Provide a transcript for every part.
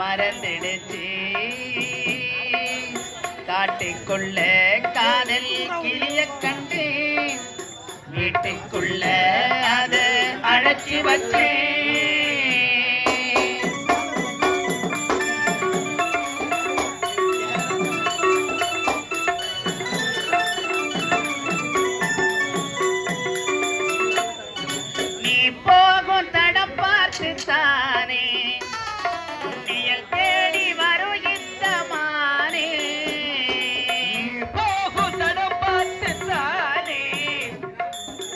மறந்துடுச்சு காட்டுக்குள்ள காதல் கிளிய கண்டு வீட்டுக்குள்ள அத அழைச்சி வச்சேன் தானே உன்னியல் தேடி வரும் இந்த மானே போகும் தடம் பார்த்து தானே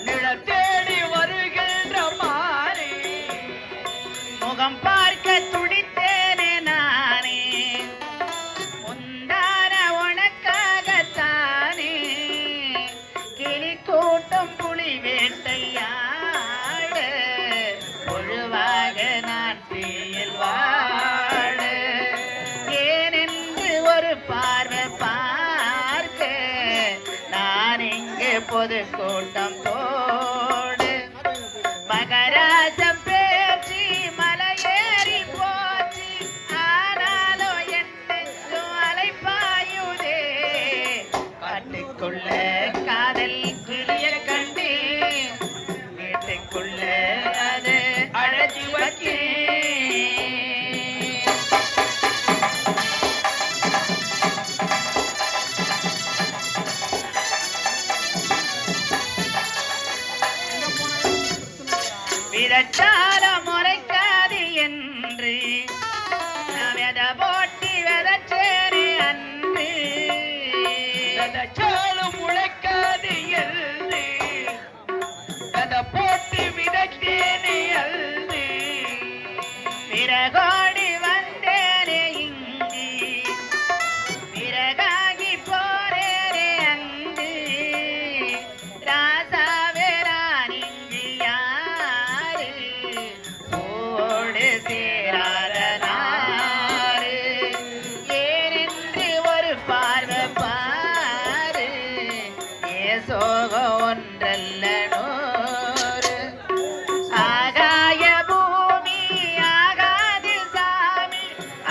நிழல் தேடி வருகின்ற மானே முகம் பார்க்க துடித்தேனே நானே முந்தான உனக்காகத்தானே கிளி கூட்டம் புலி வேட்டையா பொது கூட்டம் போடு மகராஜம் பேச்சு மலையேறி போச்சு ஆனாலும் என்னைக்கும் அலைப்பாயுதே காட்டுக்குள்ள காதல் கிளிய கண்டு வீட்டுக்குள்ள அது அழைச்சி வைக்கேன் விதச்சார முறைக்காது என்று வெத போட்டி வெதச்சேரி அன்று விதச்சாலும் முளைக்காது என்று வெத போட்டி விதச்சேரி அன்று பிறகோடி வந்தேனே இங்கு பிறகாகி போறேனே அங்கு ராசாவே நான் இங்கு சேராத நாறு ஏனென்று ஒரு பார்வை பாரு ஏசோகம் ஒன்றல்ல நூறு ஆகாய பூமி ஆகாது சாமி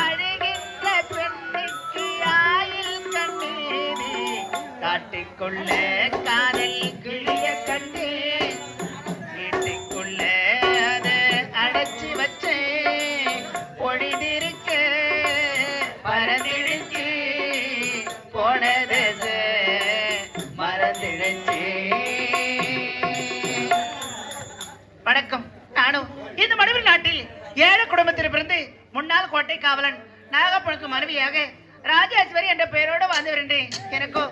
அழுகின்ற பெண்ணுக்கு ஆயில் கண்ணீரு காட்டுக்குள்ள காதல் கிளிய கண்டு வீட்டுக்குள்ள அடைச்சி வச்சேன் பொழிதிருக்க மறந்திடுச்சு போனது மறந்துடுச்சு. வணக்கம். நானும் இந்த மடுவில் நாட்டில் ஏழை குடும்பத்தில் பிறந்து முன்னாள் கோட்டை காவலன் நாகப்பனுக்கு மனைவியாக ராஜேஸ்வரி என்ற பெயரோடு வாழ்ந்து வருகின்றேன். எனக்கோ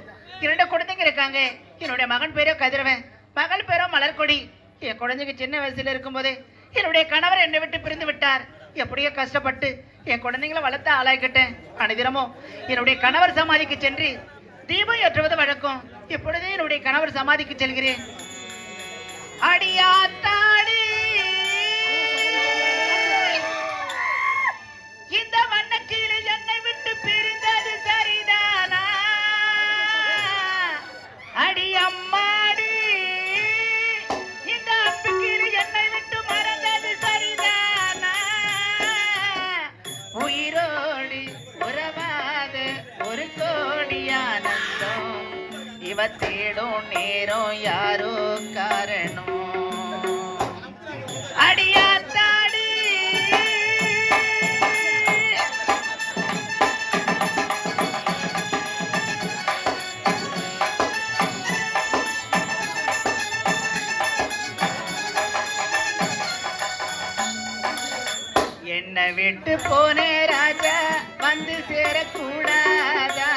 2 குழந்தைங்க இருக்காங்க. என்னுடைய மகன் பேரோ கதிரவன், மகள் பேரோ மலர்கொடி. என் குழந்தைங்க சின்ன வயசுல இருக்கும்போது என்னுடைய கணவர் என்னை விட்டு பிரிந்து விட்டார். எப்படியோ கஷ்டப்பட்டு என் குழந்தைங்களை வளர்த்த ஆளாய்கிட்டேன். அனைதினமும் என்னுடைய கணவர் சமாதிக்கு சென்று தீபம் ஏற்றுவது வழக்கம். இப்பொழுதே என்னுடைய கணவர் சமாதிக்கு செல்கிறேன். அடியாத்தாடி இந்த வண்ணக்கீழே என்னை விட்டு பிரிந்தது சரிதானா? அடி அம்மாடி இந்த அம்புக்கீழே என்னை விட்டு மறந்தது சரிதானா? உயிரோடு உறவாத ஒரு கோடி ஆனந்தம் இவ தேடும் நேரம் யாரோ காரணம். அடியாத்தாடி என்னை விட்டு போனே ராஜா வந்து சேரக்கூடாதா?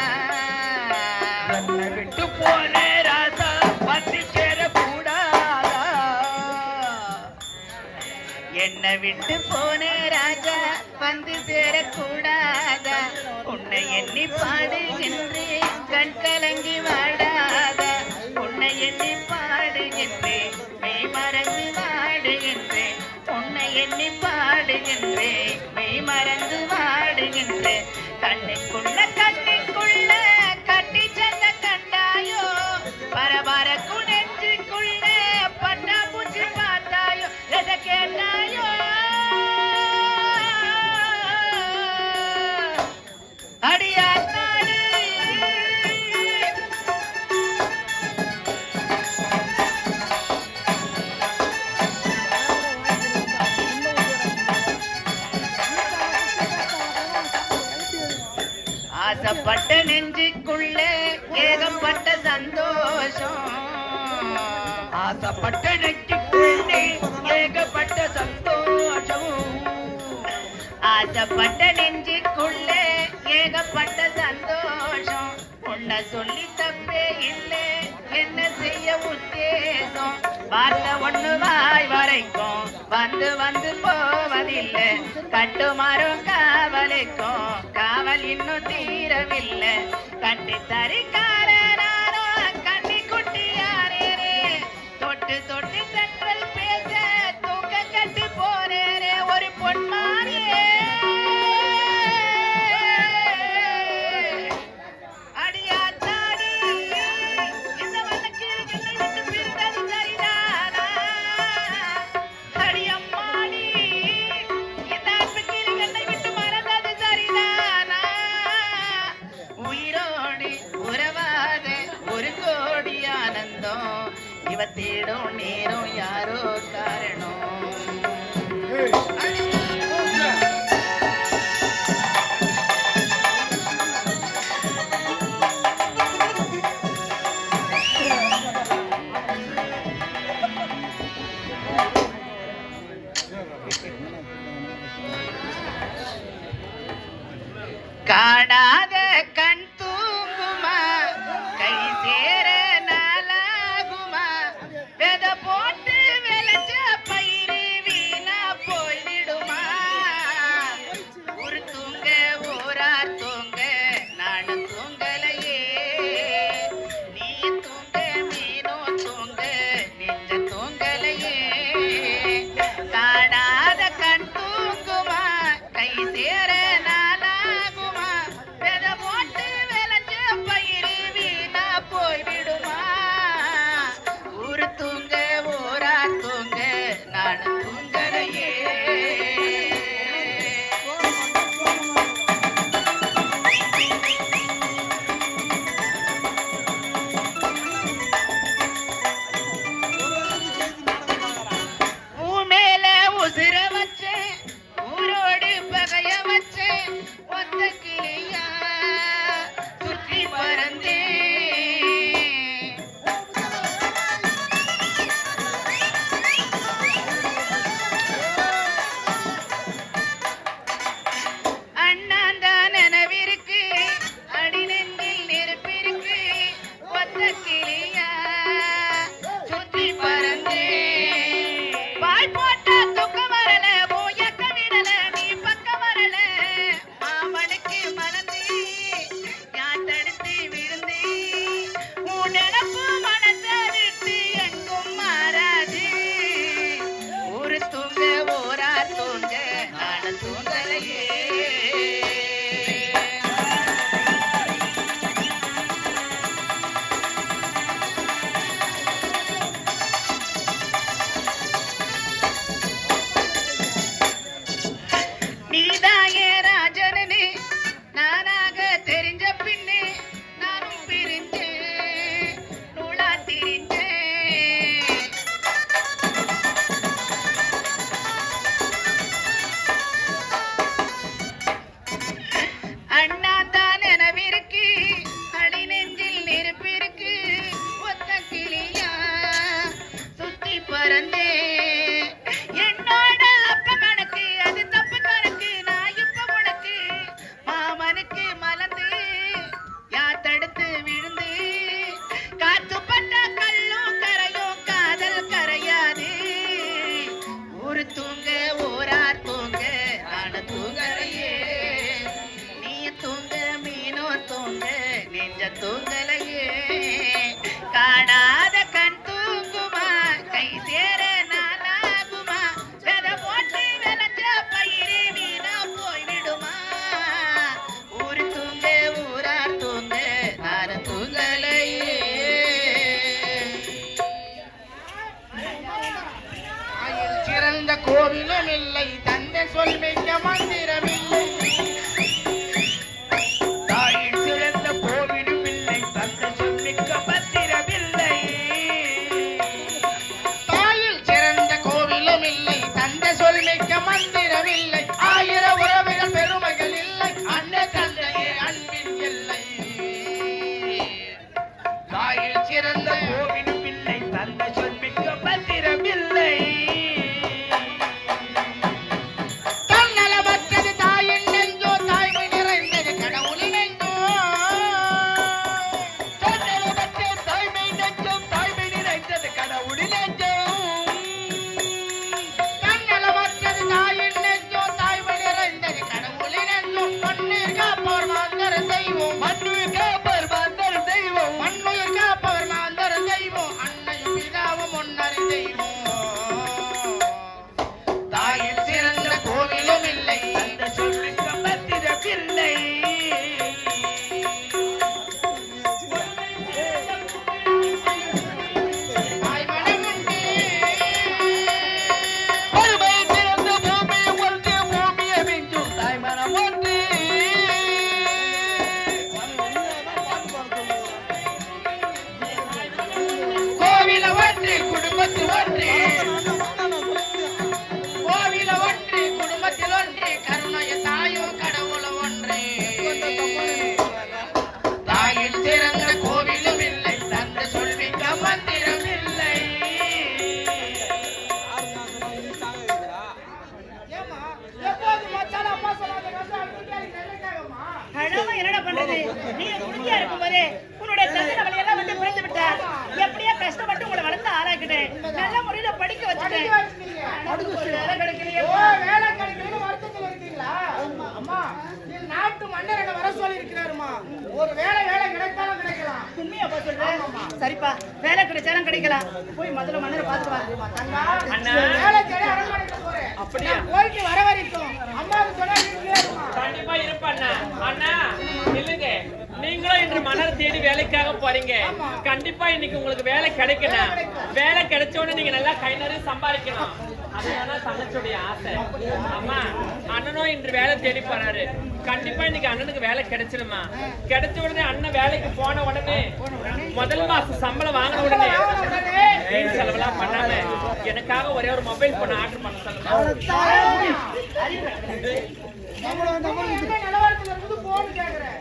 என்னை விட்டு போனே ராஜா வந்து சேரக்கூடாதா? என்னை விட்டு போனே ராஜா வந்து சேரக்கூடாதா? உன்னை எண்ணி பாடுகின்றேன் கண் கலங்கி வாடாதா? உன்னை எண்ணி பாடுகின்றேன் மெய் மறந்து வாடுகின்றேன். உன்னை எண்ணி பாடுகின்றேன் மெய் மறந்து வாடுகின்றேன். கண்ணுக்குள்ள கண்ணுக்குள்ள கட்டி செல்ல கண்டாயோ பரபர குணெஞ்சுக்குள்ள பட்டா பூச்சி பார்த்தாயோ எதை கேட்டாயோ? ஆசைப்பட்ட நெஞ்சுக்குள்ளே ஏகப்பட்ட சந்தோஷம் ஆசைப்பட்ட நெஞ்சுக்குள்ளே ஏகப்பட்ட சந்தோஷம் ஆசைப்பட்ட நெஞ்சுக்குள்ளே ஏகப்பட்ட சந்தோஷம் உன்னை சொல்லி தப்பே இல்லை என்ன செய்ய உத்தேசம் வார்த்தை ஒண்ணு வாய் வரைக்கும் வந்து வந்து போவதில்லை கட்டுமாறும் காவலுக்கும் காவல் இன்னும் தீரவில்லை கட்டி தரிக்காரனாரோ கண்ணி குட்டியாரே தொட்டு தொட்டு சென்றல் பேச தூக்க கட்டி போனேரே ஒரு பொன்மாரியே தேடும் நேரும் யாரோ காரணம் காணாத கண் தூங்குமா கை சேர நாளாகுமா வெத போட்டு விளைச்ச பயிறு வீணா போய்விடுமா ஒரு தூங்க ஊரார் தூங்க நானும் தூங்கலையே நீ தூங்க மீனும் தூங்க நெஞ்ச தூங்கலையே காணாத கண் தூங்குமா கை சேர கோவிலுமில்லை தந்தை சொல் மிக்க மந்திரமில்லை தாயின் சிறந்த கோவிலுமில்லை தந்தை சொல் மிக்க மந்திரமில்லை தாயில் சிறந்த கோவிலுமில்லை தந்தை சொல் மிக்க மந்திரமில்லை ஆயிரம் உறவுகள் பெருமைகள் இல்லை அன்னை தந்தையே அன்பின் நீ குடியா இருக்கும்போதே உன்னுடைய தந்தை நம்மளை எல்லாம் வந்து பிரிந்து விட்டார். எப்படியோ கஷ்டப்பட்டு உங்களை வளர்த்து ஆளாக்கிட்டேன். நல்ல முறையில படிக்க வச்சுட்டேன். வேலை கிடைக்கலையே. வேலை கிடைக்கலன்னு வருத்தத்துல இருக்கீங்களா? அம்மா நீ நாட்டு மன்னர் என்ன வர சொல்லி இருக்கிறாருமா. ஒரு வேலை கிடைத்தாலும் கிடைக்கலாம். உண்மையா பா சொல்றேன். சரிப்பா, வேலை கிடைச்சாலும் கிடைக்கலாம். போய் முதல்ல மன்னரை பார்த்து வா. அண்ணா வேலை தேடி அரண்மனைக்கு போறேன். அப்படியே போயிட்டு வர வரைக்கும் அம்மாவுக்கு சொன்னா இருப்பா. கண்டிப்பா இருப்பா அண்ணா. இல்லங்க, நீங்களும் இன்று மன்னர் தேடி வேலைக்காக போறீங்க. கண்டிப்பா இன்னைக்கு உங்களுக்கு வேலை கிடைக்கணும். வேலை கிடைச்ச உடனே நீங்க நல்லா கை நிறைய சம்பாதிக்கணும். அதுதான் தங்கச்சியுடைய ஆசை. அம்மா, அண்ணனும் இன்று வேலை தேடி போறாரு. கண்டிப்பா இன்னைக்கு அண்ணனுக்கு வேலை கிடைச்சிடுமா. கிடைச்ச உடனே அண்ணன் வேலைக்கு போன உடனே முதல் மாசம் சம்பளம் வாங்கின உடனே வீண் செலவெல்லாம் பண்ணாம எனக்காக ஒரே ஒரு மொபைல் போன் ஆர்டர் பண்ண சொல்லுங்க.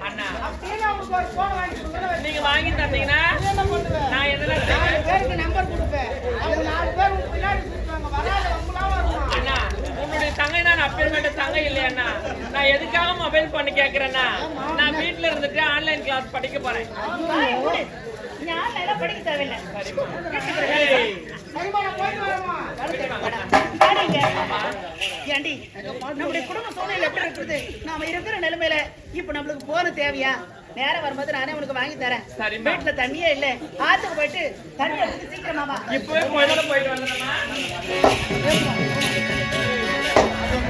அண்ணா, நீங்க வாங்கி தந்தீங்கன்னா நான் என்ன நம்பர் கொடுப்பேன். அவங்க 4 பேர் பின்னாடி சுத்துவாங்க. வராத அண்ணா, உன்னுடைய தங்கை நான் அப்பேற்பட்ட தங்கை இல்லையா? நான் எதுக்காக மொபைல் பண்ணி கேக்குறேன்னா, நான் வீட்டுல இருந்துட்டு ஆன்லைன் கிளாஸ் படிக்க போறேன். நான் நல்லா படிக்க தேவையில்லை. ஏண்டி, நம்முடைய குடும்ப சூழ்நிலை எப்படி இருக்குது? நாம இருக்கிற நிலைமையில இப்ப நம்மளுக்கு போன தேவையா? நேரம் வரும்போது நானே உனக்கு வாங்கி தரேன். வீட்டுல தண்ணியே இல்ல, ஆத்துக்கு போயிட்டு தண்ணி எடுத்து சீக்கிரமாமா. இப்பவே போயிட்டு வந்துடுமா?